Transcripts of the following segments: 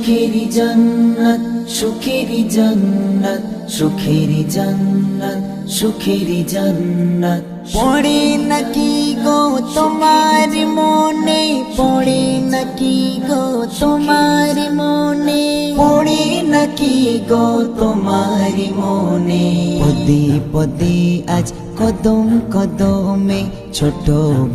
সুখেরি জান্নাত সুখেরি জান্নাত সুখেরি জান্নাত সুখেরি জান্নাত পড়ে নাকি গো তোমার মনে, পড়ে নাকি গো তোমার মনে, পড়ে নাকি গো তোমার মনে পদে পদে আজ কদম কদমে ছোট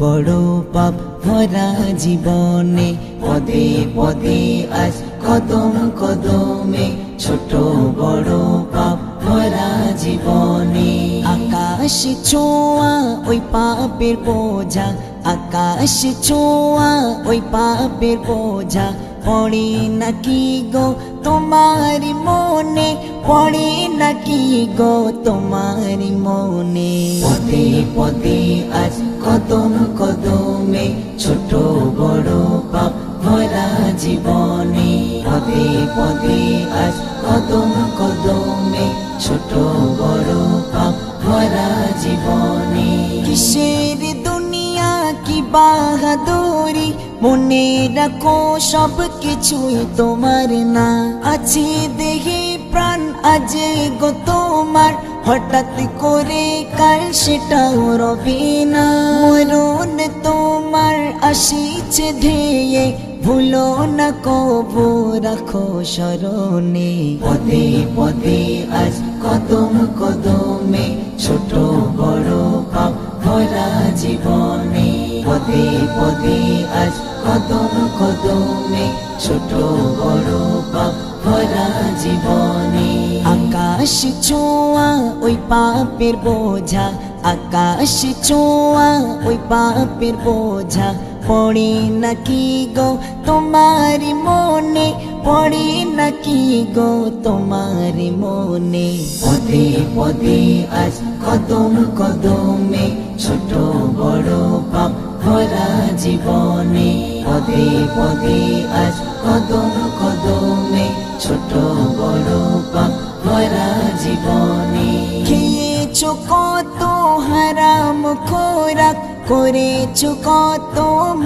বড় পাপ ভরা জীবনে, পদে পদে আজ কদম কদমে ছোট বড় পাপ ভরা জীবনে। আকাশ ছোঁয়া ওই পাপের বোঝা, আকাশ ছোঁয়া ওই পাপের বোঝা, পড়ে নাকি গো তোমার মনে, পড়ে নাকি গো তোমার মনে। পদে পদে আজ কদম কদমে ছোট বড় পাপ ভরা জীবনে, পদে পদে আজ কদম কদমে ছোট বড় পাপ ভরা জীবনে। কিসের দুনিয়া কি বাহাদুরি, মনে রাখো সব কিছুই তোমার না। আছে দেহে প্রাণ আজ গো তোমার, হঠাৎ করে কাল সেটাও রবে না। মরণ তোমার আসিছে ধেয়ে, ভুলো না কবু রাখো স্মরণে। পদে পদে আজ কদম কদমে ছোট বড় পাপ ভরা জীবনে, পদে পদে আজ কদম কদমে ছোট বড় পাপ ভরা জীবনে। আকাশ ছোঁয়া ওই পাপের বোঝা, আকাশ ছোঁয়া ওই পাপের বোঝা, পড়ে নাকি গো তোমার মনে, পড়ে নাকি গো তোমার মনে। পদে পদে আজ কদম কদমে ছোট বড় পাপ ভরা জীবনে, পদে পদে আজ কদম কদমে ছোট বড় পাপ ভরা জীবনে। খেয়েছো কত হারাম খোরাক, করেছো কত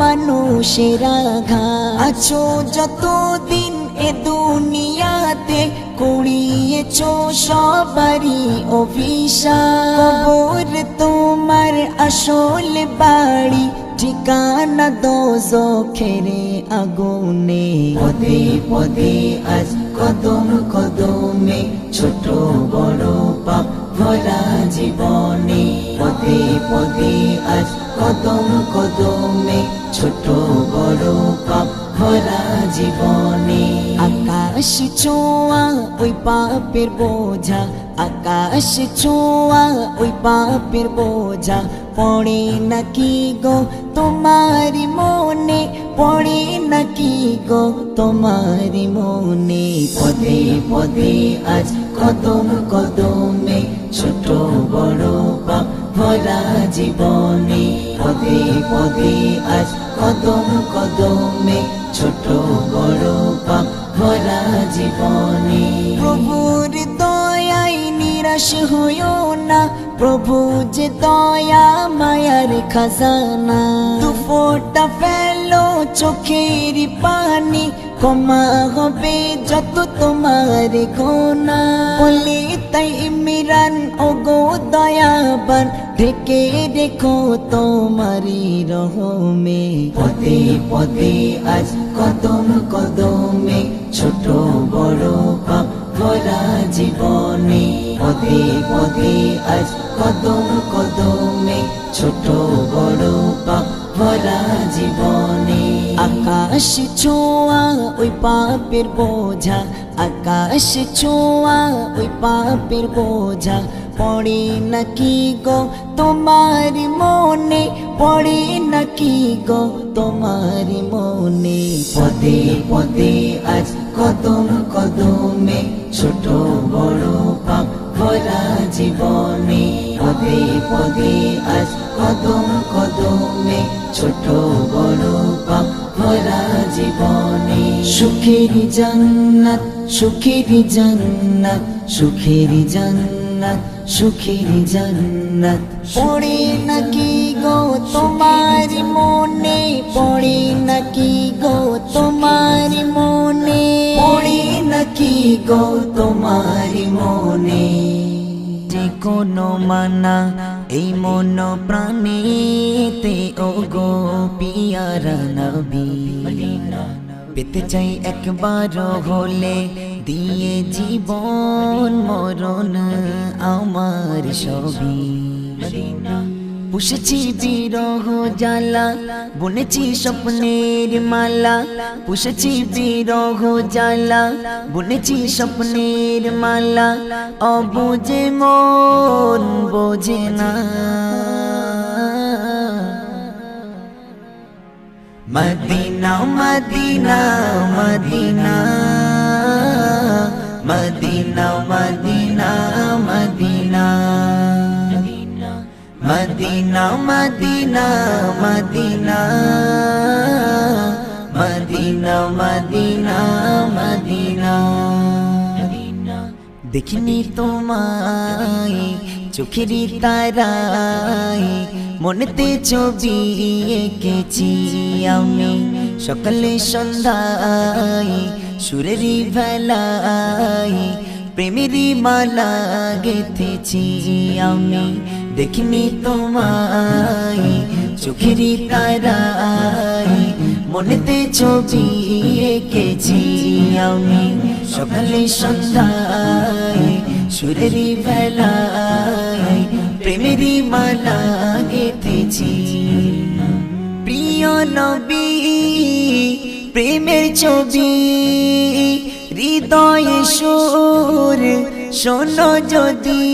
মানুষের আঘাত, আছো যতদিন এ দুনিয়াতে কুড়িয়েছো সবারই অভিশাপ। কবর তোমার আসল বাড়ি, ঠিকানা দোজখের আগুনে। পদে পদে আজ কদম কদমে ছোট বড় পাপ ভরা জীবনে, পদে পদে আজ কদম কদমে ছোট বড় পাপ ভরা জীবনে। আকাশ ছোঁয়া ওই পাপের বোঝা, আকাশ ছোঁয়া ওই পাপের বোঝা, পড়ে নাকি গো তোমার মনে, পড়ে নাকি গো তোমার মনে। পদে পদে আজ কদম কদমে ছোট বড় পাপ ভরা জীবনে, পদে পদে আজ কদম কদমে ছোট বড় পাপ ভরা জীবনে। প্রভুর দয়ায় নিরাশ হইও না, প্রভু যে দয়া মায়ার খাজানা। দু ফোঁটা ফেলো চোখের পানি, ক্ষমা হবে যত তোমার গোনা। বলে তাই ইমরান ও গো দয়াবান, ঢেকে রেখো তোমারি রহমে। পদে পদে আজ কদম কদমে ছোট বড় পাপ ভরা জীবনে, পদে পদে আজ কদম কদমে ছোট বড় পাপ ভরা জীবনে। আকাশ ছোঁয়া ওই পাপের বোঝা, আকাশ ছোঁয়া ওই পাপের বোঝা, পড়ে নাকি গো তোমার মনে, পড়ে নাকি গো তোমার মনে। পদে পদে আজ কদম কদমে ছোট বড় পাপ ভরা জীবনে, পদে পদে আজ কদম কদমে ছোট বড় পাপ ভরা জীবনে। সুখেরি জান্নাত সুখেরি জান্নাত সুখেরি জান্নাত সুখেরি জান্নাত। পড়ে নাকি গো তোমার মনে, পড়ে নাকি গো তোমার মনে। গো তোমার মনে, যে কোনো মানা এই মন প্রাণীতে ও গো পিয়ারা নবী পেতে চাই একবার হলে দিয়ে জীবন মরণ আমার সবই পুষেছি বিরহ জ্বালা বুনেছি স্বপ্নের মালা পুষেছি বিরহ জ্বালা বুনেছি স্বপ্নের মালা অবুঝে মন বোঝে না Medina Medina Medina Medina Medina Medina Medina Medina Medina Medina Medina Medina দেখিনি তোমায় চোখেরই তারায় মনেতে ছবি এঁকেছি আমি সকালে সন্ধ্যায় সুরেরই ভেলায় প্রেমেরই মালা গেঁথেছি আমি দেখিনি তোমায় চোখেরই তারায় মনেতে ছবি এঁকেছি আমি সকালে সন্ধ্যায় সুরেরই ভেলায় প্রেমেরই মালা গেঁথেছি প্রিয় নবী প্রেমের ছবি হৃদয়ে সুর শোনো যদি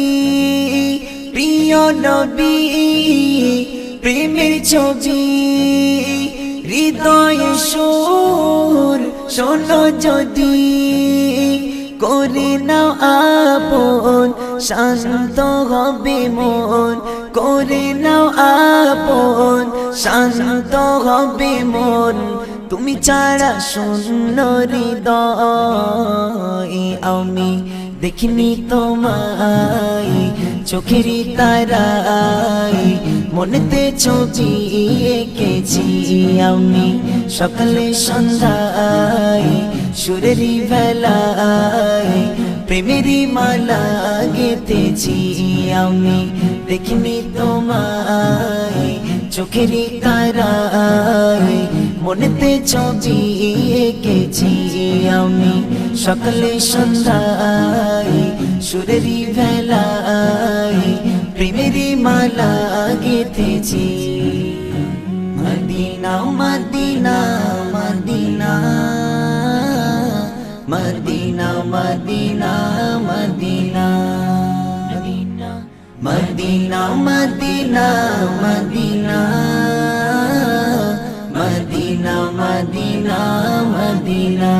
প্রিয় নবী প্রেমের ছবি হৃদয়ে সুর শোনো যদি করে নাও আপন শান্ত হবে মন করে নাও আপন শান্ত হবে মন তুমি ছাড়া শূন্য হৃদয় আমি দেখিনি তোমায় চোখেরই তারায় মনেতে ছবি এঁকেছি আমি সকালে সন্ধ্যায় সুরেরই ভেলায় প্রেমেরই মালা গেঁথেছি আমি দেখিনি তোমায় চোখেরই তারায় মনেতে ছবি এঁকেছি আমি সকালে সন্ধ্যায় সুরেরই ভেলায় প্রেমেরই মালা গেঁথেছি Medina Medina Medina Medina Medina Medina Medina Medina Medina Medina Medina Medina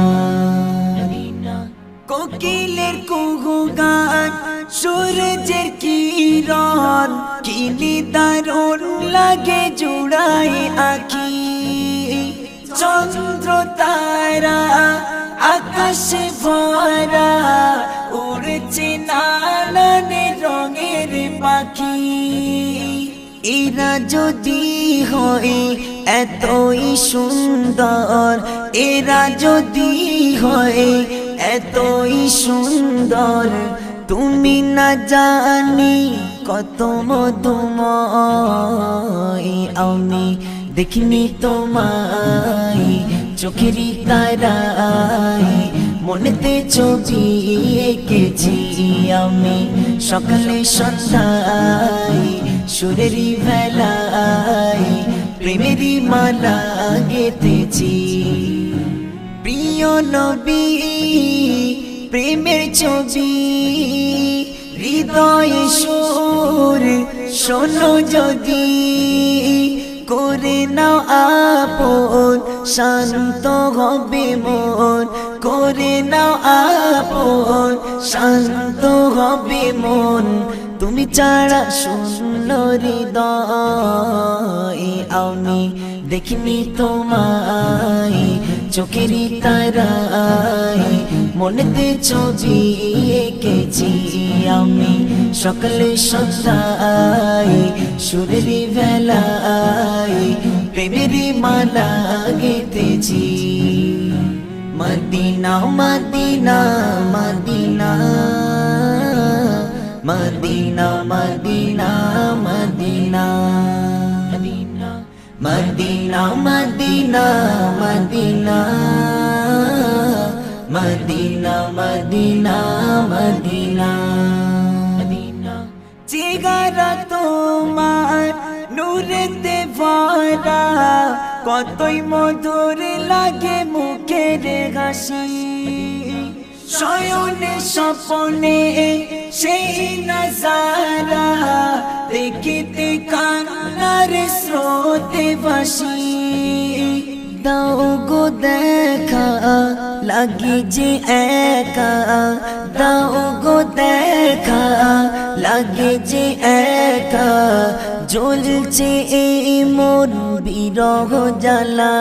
কোকিলের কুহু গান সূর্যের কিরণ কি দারুণ লাগে জুড়াই আঁখি চন্দ্র তারা আকাশে ভরা উড়ছে নানান রঙের পাখি এরা যদি হয় এতই সুন্দর এরা যদি হয় এতই সুন্দর তুমি না জানি কত মধুময় আমি দেখিনি তোমায় চোখেরই তারায় মনেতে ছবি এঁকেছি আমি সকালে সন্ধ্যায় সুরেরই ভেলায় প্রেমেরই মালা গেঁথেছি প্রিয় নবী প্রেমের ছবি হৃদয়ে সুর শোনো যদি করে নাও আপন শান্ত হবে মন করে নাও আপন শান্ত হবে মন তুমি ছাড়া শূন্য হৃদয় আমি দেখিনি তোমায় চোখেরই তারায় মনেতে ছবি এঁকেছি আমি সকালে সন্ধ্যায় সুরেরই ভেলায় প্রেমেরই মালা গেঁথেছি Medina Medina Medina Medina Medina Medina Medina Medina Medina Medina Medina Medina জিগারা তোমার নূরেতে ভরা কতই মধুর লাগে মুখের হাসি শয়নে স্বপনে সেই নজারা দেখিতে কান্নার স্রোতে ভাসি দাও গো দেখা লাগে যে একা দাও গো দেখা লাগে যে একা জ্বলছে এই মন বিরহ জ্বালায়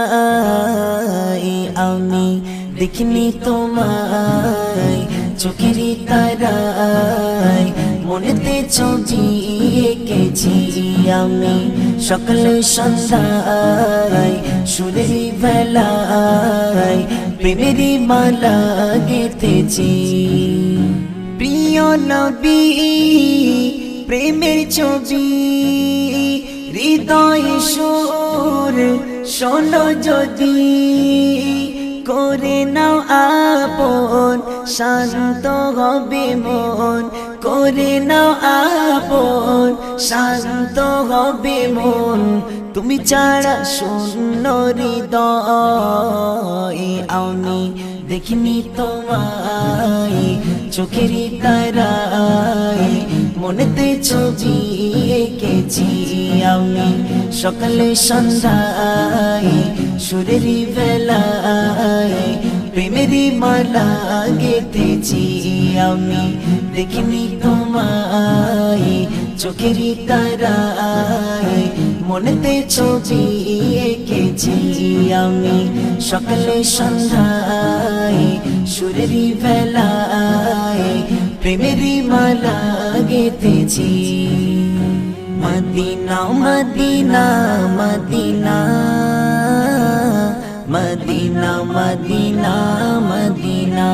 আমি দেখিনি তোমায় চোখের তারায় মনেতে ছবি এঁকেছি আমি সকাল সন্ধ্যায় সুরের বেলায় প্রেমের মালা গেঁথেছি প্রিয় নবী প্রেমের ছবি হৃদয় সুর শোনো যদি করে নাও আপন শান্ত হবে মন করে নাও আপন শান্ত হবে মন তুমি ছাড়া শূন্য হৃদয় আমি দেখিনি তোমায় চোখের তারায় মনেতে ছবি এঁকেছি আমি সকালে সন্ধ্যায় সুরের বেলায় প্রেমের মালা গেঁথেছি আমি দেখিনি তোমায় চোখের তারায় মনেতে ছবি এঁকেছি আমি সকালে সন্ধ্যায় সুরের বেলায় প্রেমের মালা গেঁথেছি Medina Medina Medina Medina Medina Medina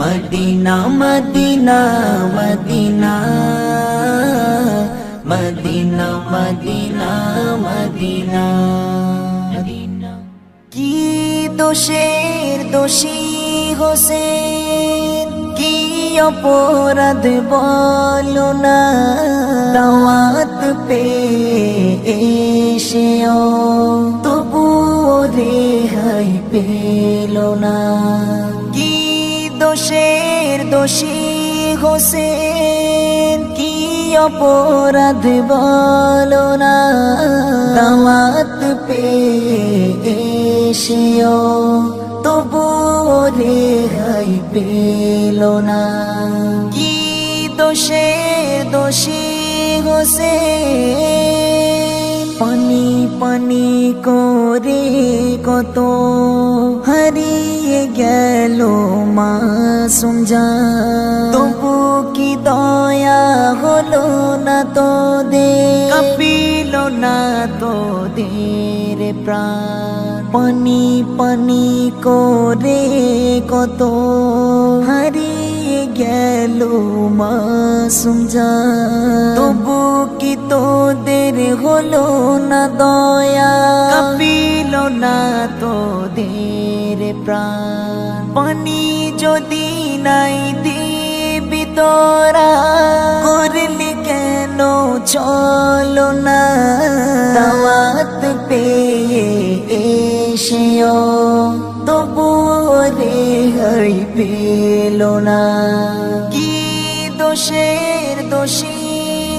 Medina Medina Medina Medina Medina Medina কি দোষের দোষী হোসেন কি অপরাধ বলো না দাওয়াত পে এসেও তবুও রেহাই পেল না কি দোষের দোষী হোসেন কি অপরাধ বলো না দাওয়াত পে এসেও তবুও রেহাই পেল না কি দোষের দোষী হোসেন পানি পানি করে কত হারিয়ে গেল মাসুম জান তবু কি দয়া হলো না তোদের কাঁপিল না তোদের প্রাণ পানি পানি করে কত হারিয়ে গেল মাসুম জান তবু কি তোদের হলো না দয়া কাঁপিল না তোদের প্রাণ পানি যদি নাই দিবি তোরা করলি কেন চলো না দাওয়াত পেয়ে এসেও তবু রেহাই পেল না কি দোষের দোষী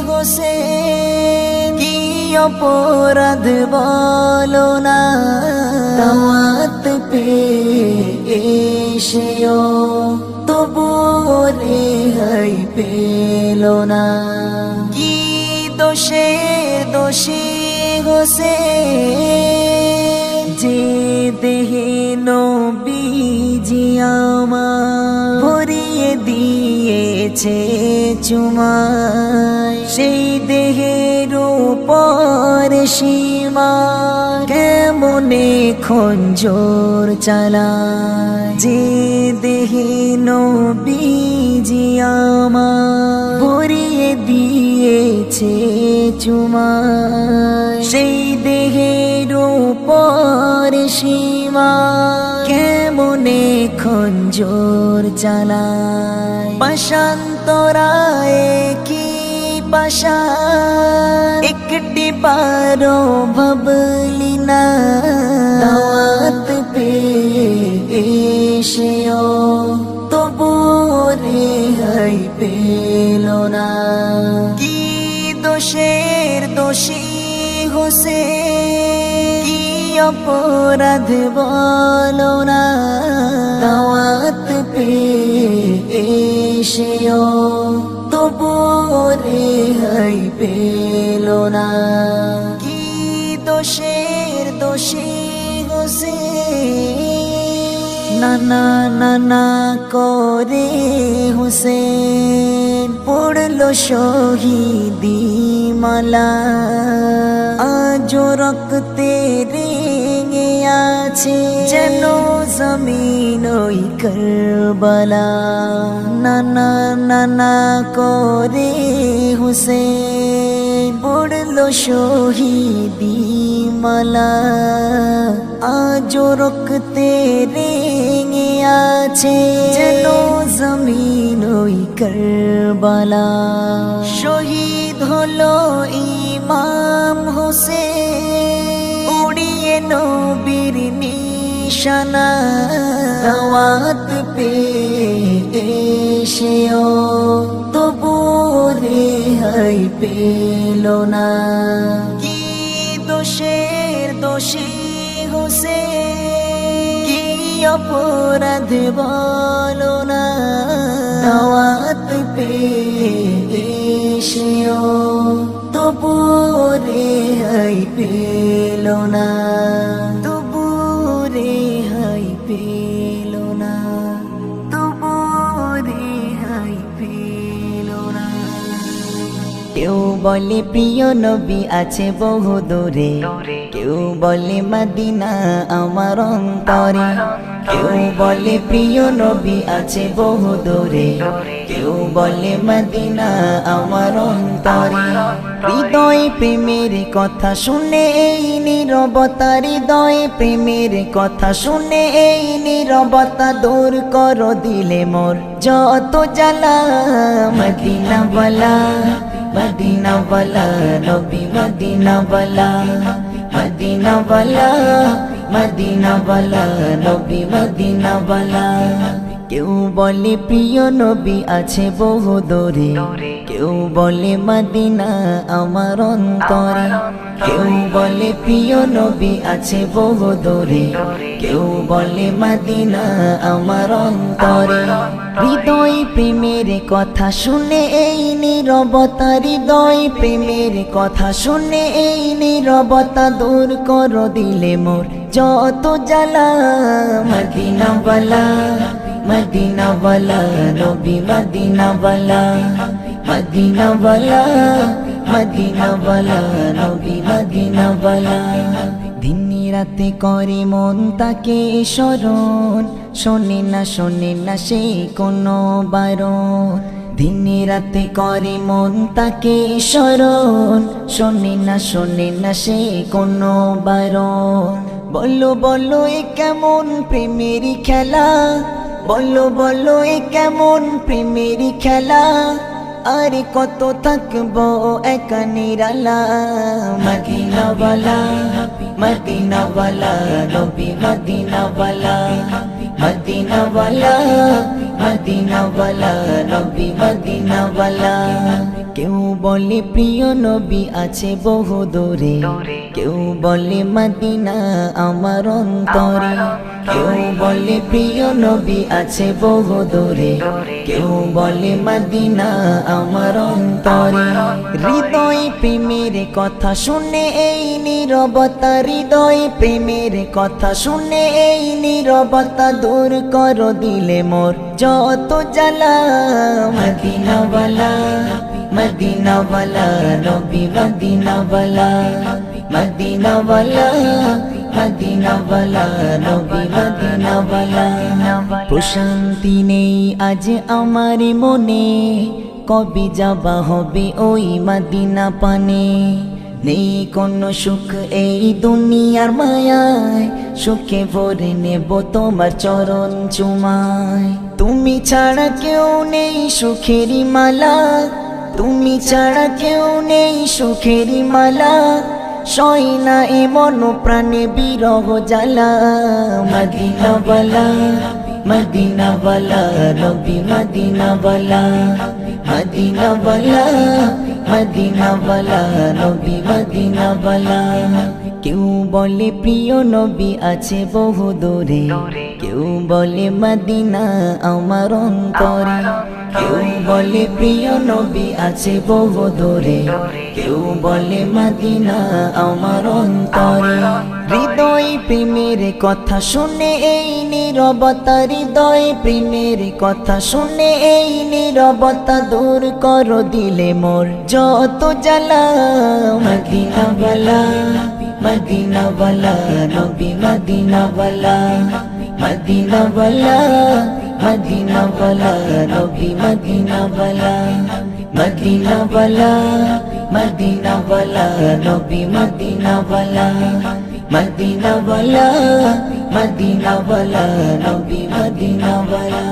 হোসেন কি অপরাধ বলো না দাওয়াত পেয়ে এসেও তবু রেহাই পেল না কি দোষের দোষী হোসেন যে দেহে নবীজি আমার ভরিয়ে দিয়েছে চুমায় সেই দেহের উপর সীমা কেমনে খঞ্জর চালায়, যে দেহে নবীজি আমার ভরিয়ে দিয়েছে চুমা, সেই দেহের উপর সীমা কেমনে খঞ্জর চালায়। পাশান্তরায় কি পাশান একটি বারো ভাবলি না, দাওয়াত পেশেও তবু রেহাই পেল না। কি দোষের দোষী হোসেন, কি অপরাধ বলো না, দাওয়াত পেশেও তবু রেহাই পেল না। কি দোষের দোষী হোসেন, নানা নানা করে হোসেন পড়লো শহীদি মালা, আজো রক্তে রেঙে আছে যেন জমিন ওই কারবালা। নানা নানা করে হোসেন পড়লো শহীদি মালা, আজো রক্তে রেঙে আছে যেন জমিন ওই কারবালা। শহীদ হলো ইমাম হোসেন উড়িয়ে নবীর নিশানা, দাওয়াত পেশেও তবু রেহাই পেল না। কি দোষের দোষী হোসেন, কি অপরাধ বলো না, দাওয়াত পেশেও তবু রেহাই পেল না, তবু রেহাই পেল না, তবু রেহাই পেল না। কেউ বলে প্রিয় নবী আছে বহু দূরে, কেউ বলে মদিনা আমার অন্তরে, কেউ বলে প্রিয় নবী আছে বহু দূরে, কেউ বলে মদিনা আমার অন্তরে। হৃদয় প্রেমের কথা শুনে এই নীরবতা, হৃদয় প্রেমের কথা শুনে এই নীরবতা দূর করো দিলে মোর যত জ্বালা। মদিনা ওয়ালা মদিনা ওয়ালা নবী মদিনা ওয়ালা, মদিনা ওয়ালা মদিনা ওয়ালা নবী মদিনা ওয়ালা। কেউ বলে প্রিয় নবী আছে বহু দূরে, কেউ বলে মদিনা আমার অন্তরে, কেউ বলে প্রিয় নবী আছে বহু দূরে, কেউ বলে মদিনা আমার অন্তরে। হৃদয় প্রেমের কথা শুনে এই নীরবতা, হৃদয় প্রেমের কথা শুনে এই নীরবতা দূর করো দিলে মোর যত জ্বালা। মদিনা ওয়ালা মদিনা ওয়ালা নবী মদিনা ওয়ালা, মদিনা ওয়ালা মদিনা ওয়ালা নবী মদিনা ওয়ালা। দিন রাতে করে মন তাকে স্মরণ, শোনে না সেই কোনো বারণ। দিন রাতে করে মন তাকে স্মরণ, শোনে না সেই কোনো বারণ। বলো বলো এ কেমন প্রেমের খেলা, বলো বলো এ কেমন প্রেমের খেলা, আরে কত থাকবো একা নিরালা। মদিনা ওয়ালা মদিনা ওয়ালা নবী মদিনা ওয়ালা, মদিনা ওয়ালা মদিনা ওয়ালা নবী মদিনা ওয়ালা। কেউ বলে প্রিয় নবী আছে বহু দূরে, কেউ বলে মদিনা আমার অন্তরে, কেউ বলে প্রিয় নবী আছে বহু দূরে, কেউ বলে মদিনা আমার অন্তরে। হৃদয় প্রেমের কথা শুনে এই নীরবতা, হৃদয় প্রেমের কথা শুনে এই নীরবতা দূর করো দিলে মোর যত জ্বালা। মদিনা ওয়ালা মদিনা ওয়ালা নবী মদিনা ওয়ালা, মদিনা ওয়ালা মদিনাওয়ালা নবী মদিনাওয়ালা প্রশান্তি নেই আজ আমার মনে কবে যাবা হবে ওই মদিনা পানে নেই কোনো সুখ এই দুনিয়ার মায়ায় সুখে ভরে নেব তোমার চরণ চুমায় তুমি ছাড়া কেউ নেই সুখেরই মালা তুমি ছাড়া কেউ নেই সুখেরই মালা সয় না এ মন প্রাণে বিরহ জ্বালা মদিনাওয়ালা মদিনাওয়ালা নবী মদিনাওয়ালা মদিনাওয়ালা মদিনাওয়ালা নবী মদিনাওয়ালা কেউ বলে প্রিয় নবী আছে বহু দূরে কেউ বলে মদিনা আমার অন্তরে কেউ বলে প্রিয় নবী আছে বহু দূরে কেউ বলে মদিনা আমার অন্তরে হৃদয় প্রেমের কথা শুনে এই নীরবতা হৃদয় প্রেমের কথা শুনে এই নীরবতা দূর করো দিলে মোর যত জ্বালা মদিনাওয়ালা মদিনাওয়ালা নবী মদিনাওয়ালা মদিনাওয়ালা মদিনাওয়ালা নবী মদিনাওয়ালা মদিনাওয়ালা মদিনাওয়ালা নবী মদিনাওয়ালা মদিনাওয়ালা মদিনাওয়ালা নবী মদিনাওয়ালা